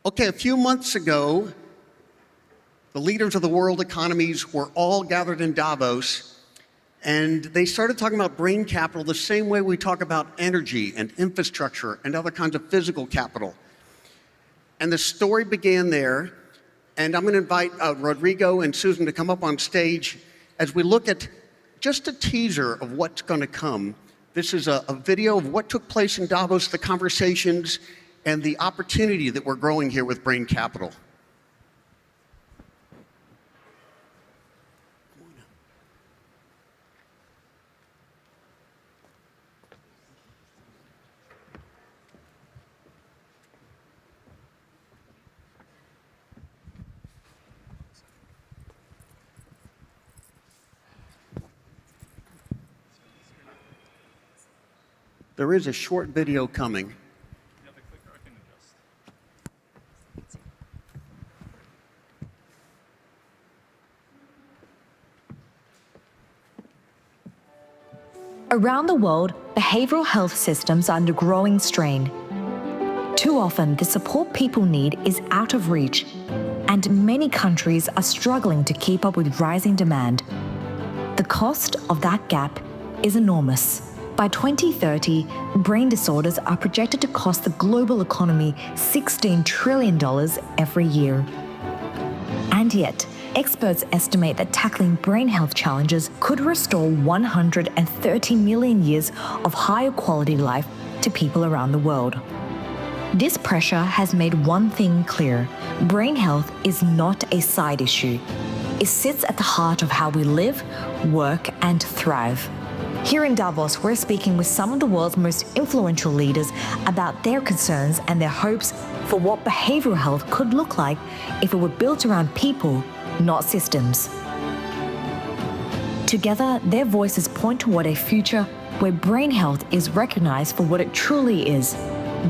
Okay, a few months ago, the leaders of the world economies were all gathered in Davos, and they started talking about brain capital the same way we talk about energy and infrastructure and other kinds of physical capital. And the story began there, and I'm going to invite Rodrigo and Susan to come up on stage as we look at just a teaser of what's going to come. This is a video of what took place in Davos, the conversations, and the opportunity that we're growing here with brain capital. There is a short video coming. Around the world, behavioral health systems are under growing strain. Too often, the support people need is out of reach, and many countries are struggling to keep up with rising demand. The cost of that gap is enormous. By 2030, brain disorders are projected to cost the global economy $16 trillion every year. And yet, experts estimate that tackling brain health challenges could restore 130 million years of higher quality life to people around the world. This pressure has made one thing clear: brain health is not a side issue. It sits at the heart of how we live, work, and thrive. Here in Davos, we're speaking with some of the world's most influential leaders about their concerns and their hopes for what behavioral health could look like if it were built around people, not systems. Together, their voices point toward a future where brain health is recognized for what it truly is: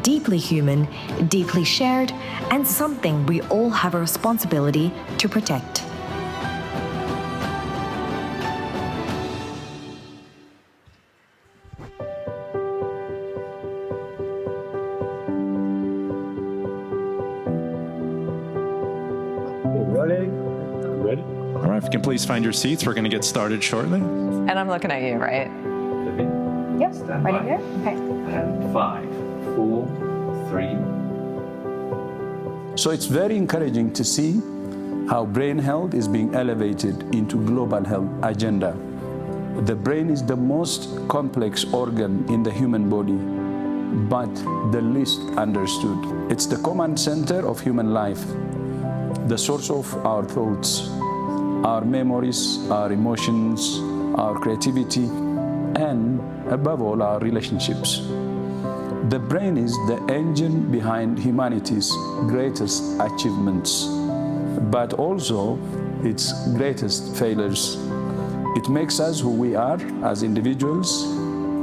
deeply human, deeply shared, and something we all have a responsibility to protect. Ready? All right, if you can please find your seats, we're going to get started shortly. And I'm looking at you, right? Yep, ready here? Okay. And 5, 4, 3. So it's very encouraging to see how brain health is being elevated into global health agenda. The brain is the most complex organ in the human body, but the least understood. It's the command center of human life, the source of our thoughts, our memories, our emotions, our creativity, and above all, our relationships. The brain is the engine behind humanity's greatest achievements, but also its greatest failures. It makes us who we are as individuals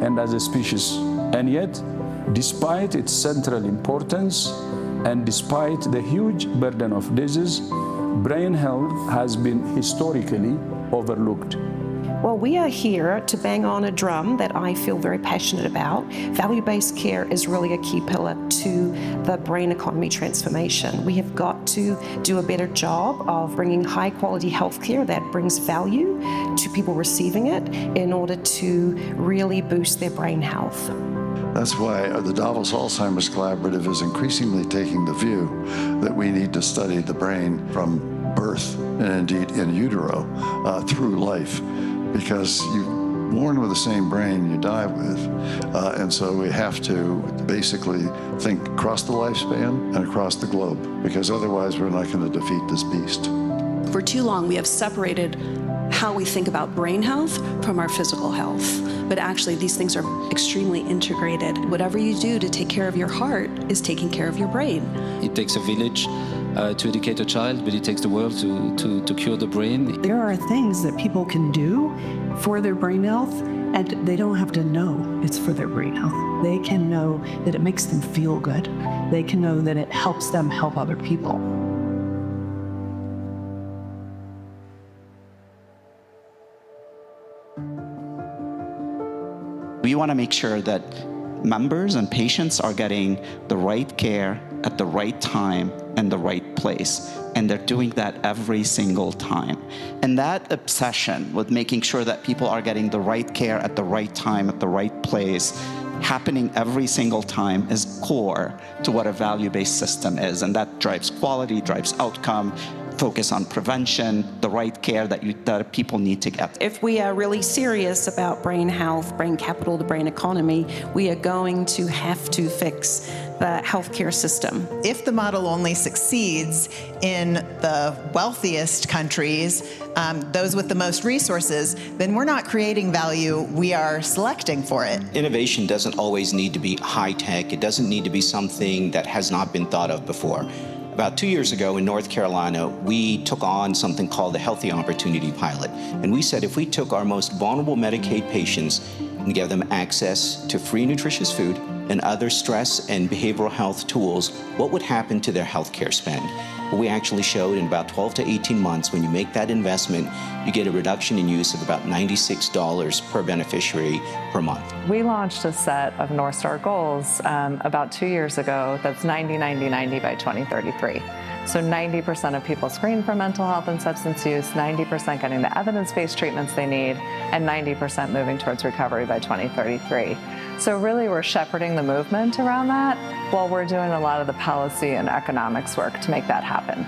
and as a species. And yet, despite its central importance and despite the huge burden of disease, brain health has been historically overlooked. Well, we are here to bang on a drum that I feel very passionate about. Value-based care is really a key pillar to the brain economy transformation. We have got to do a better job of bringing high-quality healthcare that brings value to people receiving it in order to really boost their brain health. That's why the Davos Alzheimer's Collaborative is increasingly taking the view that we need to study the brain from birth and indeed in utero through life, because you're born with the same brain you die with. And so we have to basically think across the lifespan and across the globe, because otherwise we're not going to defeat this beast. For too long, we have separated how we think about brain health from our physical health. But actually, these things are extremely integrated. Whatever you do to take care of your heart is taking care of your brain. It takes a village to educate a child, but it takes the world to cure the brain. There are things that people can do for their brain health, and they don't have to know it's for their brain health. They can know that it makes them feel good. They can know that it helps them help other people. We want to make sure that members and patients are getting the right care at the right time and the right place. And they're doing that every single time. And that obsession with making sure that people are getting the right care at the right time, at the right place, happening every single time is core to what a value-based system is. And that drives quality, drives outcome, focus on prevention, the right care that people need to get. If we are really serious about brain health, brain capital, the brain economy, we are going to have to fix the healthcare system. If the model only succeeds in the wealthiest countries, those with the most resources, then we're not creating value, we are selecting for it. Innovation doesn't always need to be high tech. It doesn't need to be something that has not been thought of before. About 2 years ago in North Carolina, we took on something called the Healthy Opportunity Pilot. And we said if we took our most vulnerable Medicaid patients and gave them access to free nutritious food and other stress and behavioral health tools, what would happen to their healthcare spend? Well, we actually showed in about 12 to 18 months, when you make that investment, you get a reduction in use of about $96 per beneficiary per month. We launched a set of North Star goals about 2 years ago that's 90, 90, 90 by 2033. So 90% of people screened for mental health and substance use, 90% getting the evidence-based treatments they need, and 90% moving towards recovery by 2033. So really we're shepherding the movement around that while we're doing a lot of the policy and economics work to make that happen.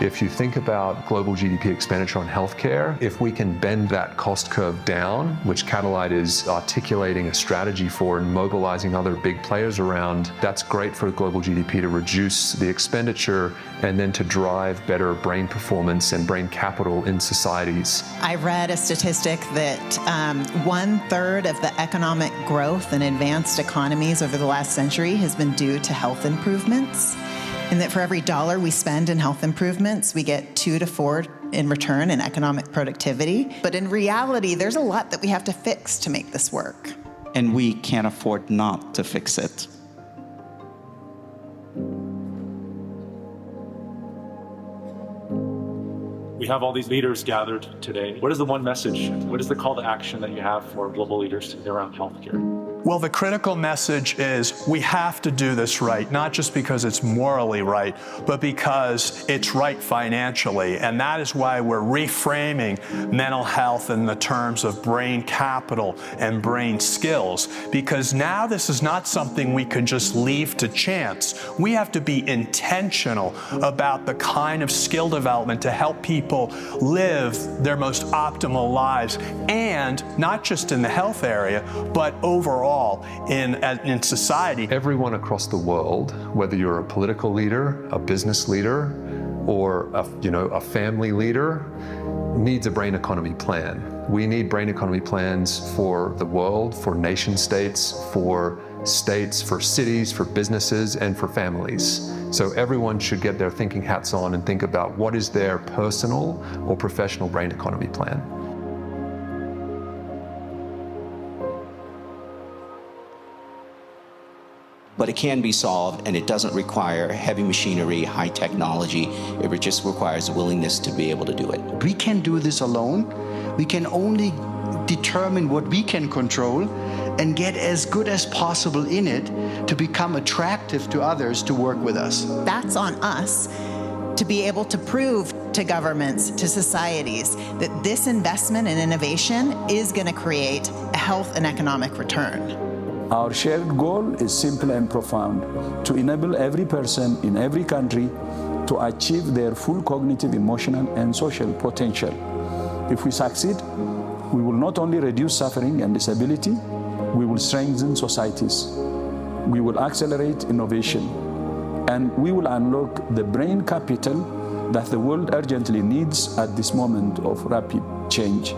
If you think about global GDP expenditure on healthcare, if we can bend that cost curve down, which Catalyte is articulating a strategy for and mobilizing other big players around, that's great for global GDP to reduce the expenditure and then to drive better brain performance and brain capital in societies. I read a statistic that 1/3 of the economic growth in advanced economies over the last century has been due to health improvements. And that for every dollar we spend in health improvements, we get 2 to 4 in return in economic productivity. But in reality, there's a lot that we have to fix to make this work. And we can't afford not to fix it. We have all these leaders gathered today. What is the one message? What is the call to action that you have for global leaders around healthcare? Well, the critical message is we have to do this right, not just because it's morally right, but because it's right financially. And that is why we're reframing mental health in the terms of brain capital and brain skills, because now this is not something we can just leave to chance. We have to be intentional about the kind of skill development to help people live their most optimal lives, and not just in the health area, but overall in society. Everyone across the world, whether you're a political leader, a business leader, or a family leader, needs a brain economy plan. We need brain economy plans for the world, for nation states, for cities, for businesses, and for families. So everyone should get their thinking hats on and think about what is their personal or professional brain economy plan. But it can be solved, and it doesn't require heavy machinery, high technology. It just requires a willingness to be able to do it. We can't do this alone. We can only determine what we can control and get as good as possible in it to become attractive to others to work with us. That's on us to be able to prove to governments, to societies, that this investment in innovation is going to create a health and economic return. Our shared goal is simple and profound: to enable every person in every country to achieve their full cognitive, emotional, and social potential. If we succeed, we will not only reduce suffering and disability, we will strengthen societies, we will accelerate innovation, and we will unlock the brain capital that the world urgently needs at this moment of rapid change.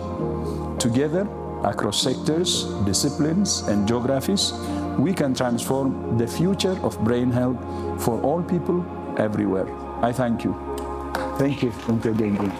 Together, across sectors, disciplines, and geographies, we can transform the future of brain health for all people everywhere. I thank you. Thank you. Thank you again.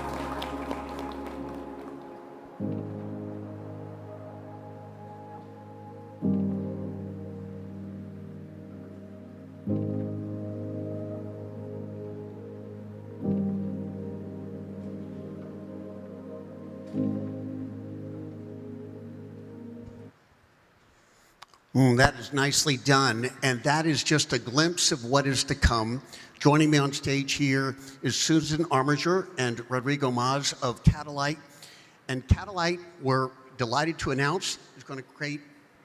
That is nicely done, and that is just a glimpse of what is to come. Joining me on stage here is Susan Armiger and Rodrigo Maz of Catalyte. And Catalyte, we're delighted to announce, is going to create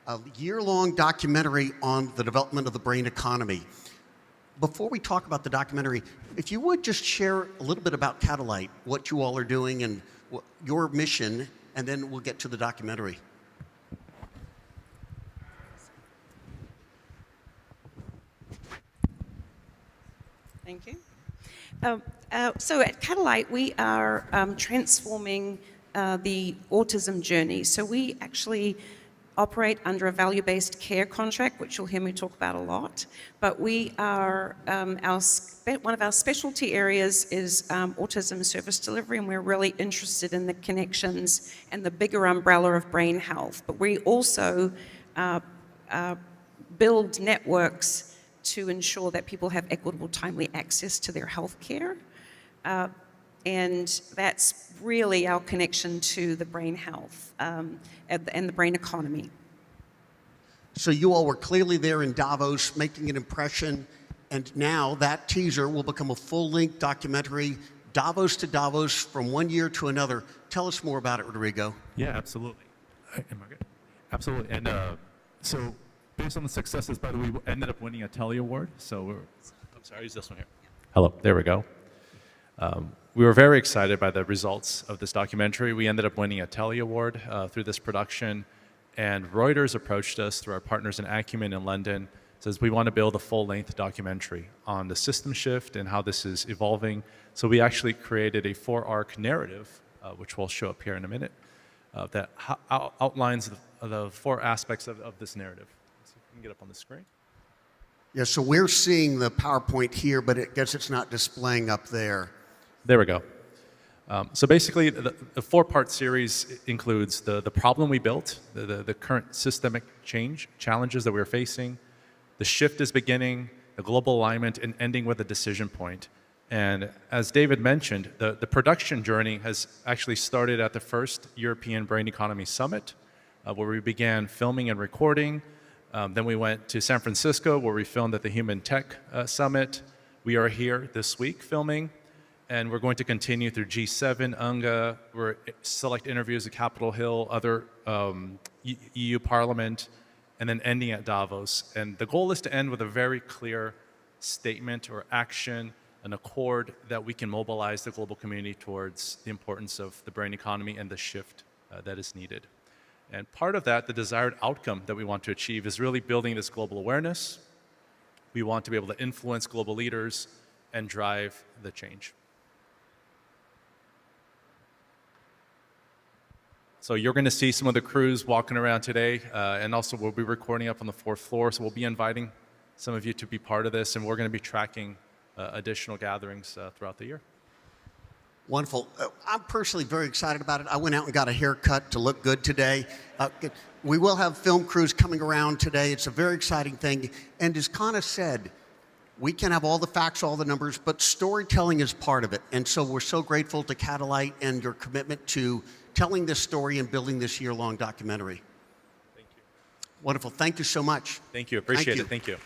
a year-long documentary on the development of the brain economy. Before we talk about the documentary, if you would just share a little bit about Catalyte, what you all are doing and your mission, and then we'll get to the documentary. Thank you. So at Catalyte, we are transforming the autism journey. So we actually operate under a value-based care contract, which you'll hear me talk about a lot. But we are, one of our specialty areas is autism service delivery, and we're really interested in the connections and the bigger umbrella of brain health. But we also build networks to ensure that people have equitable, timely access to their health care. And that's really our connection to the brain health and the brain economy. So you all were clearly there in Davos making an impression, and now that teaser will become a full-length documentary, Davos to Davos, from one year to another. Tell us more about it, Rodrigo. Yeah, absolutely. Am I good? Absolutely. And so based on the successes, by the way, we ended up winning a Telly Award. So I'm sorry, use this one here. Hello, there we go. We were very excited by the results of this documentary. We ended up winning a Telly Award through this production. And Reuters approached us through our partners in Acumen in London, says we want to build a full-length documentary on the system shift and how this is evolving. So we actually created a 4-arc narrative, which will show up here in a minute, that outlines the 4 aspects of this narrative. So you can get up on the screen. Yeah, so we're seeing the PowerPoint here, but I guess it's not displaying up there. There we go. So basically, the 4-part series includes the problem we built, the current systemic challenges that we're facing, the shift is beginning, the global alignment, and ending with a decision point. And as David mentioned, the production journey has actually started at the first European Brain Economy Summit, where we began filming and recording. Then we went to San Francisco, where we filmed at the Human Tech Summit. We are here this week filming. And we're going to continue through G7, UNGA, we're select interviews at Capitol Hill, other EU Parliament, and then ending at Davos. And the goal is to end with a very clear statement or action, an accord that we can mobilize the global community towards the importance of the brain economy and the shift that is needed. And part of that, the desired outcome that we want to achieve, is really building this global awareness. We want to be able to influence global leaders and drive the change. So you're going to see some of the crews walking around today, and also we'll be recording up on the 4th floor, so we'll be inviting some of you to be part of this, and we're going to be tracking additional gatherings throughout the year. Wonderful. I'm personally very excited about it. I went out and got a haircut to look good today. We will have film crews coming around today. It's a very exciting thing. And as Kana said, we can have all the facts, all the numbers, but storytelling is part of it. And so we're so grateful to Catalyte and your commitment to telling this story and building this year-long documentary. Thank you. Wonderful. Thank you so much. Thank you. Appreciate it. Thank you.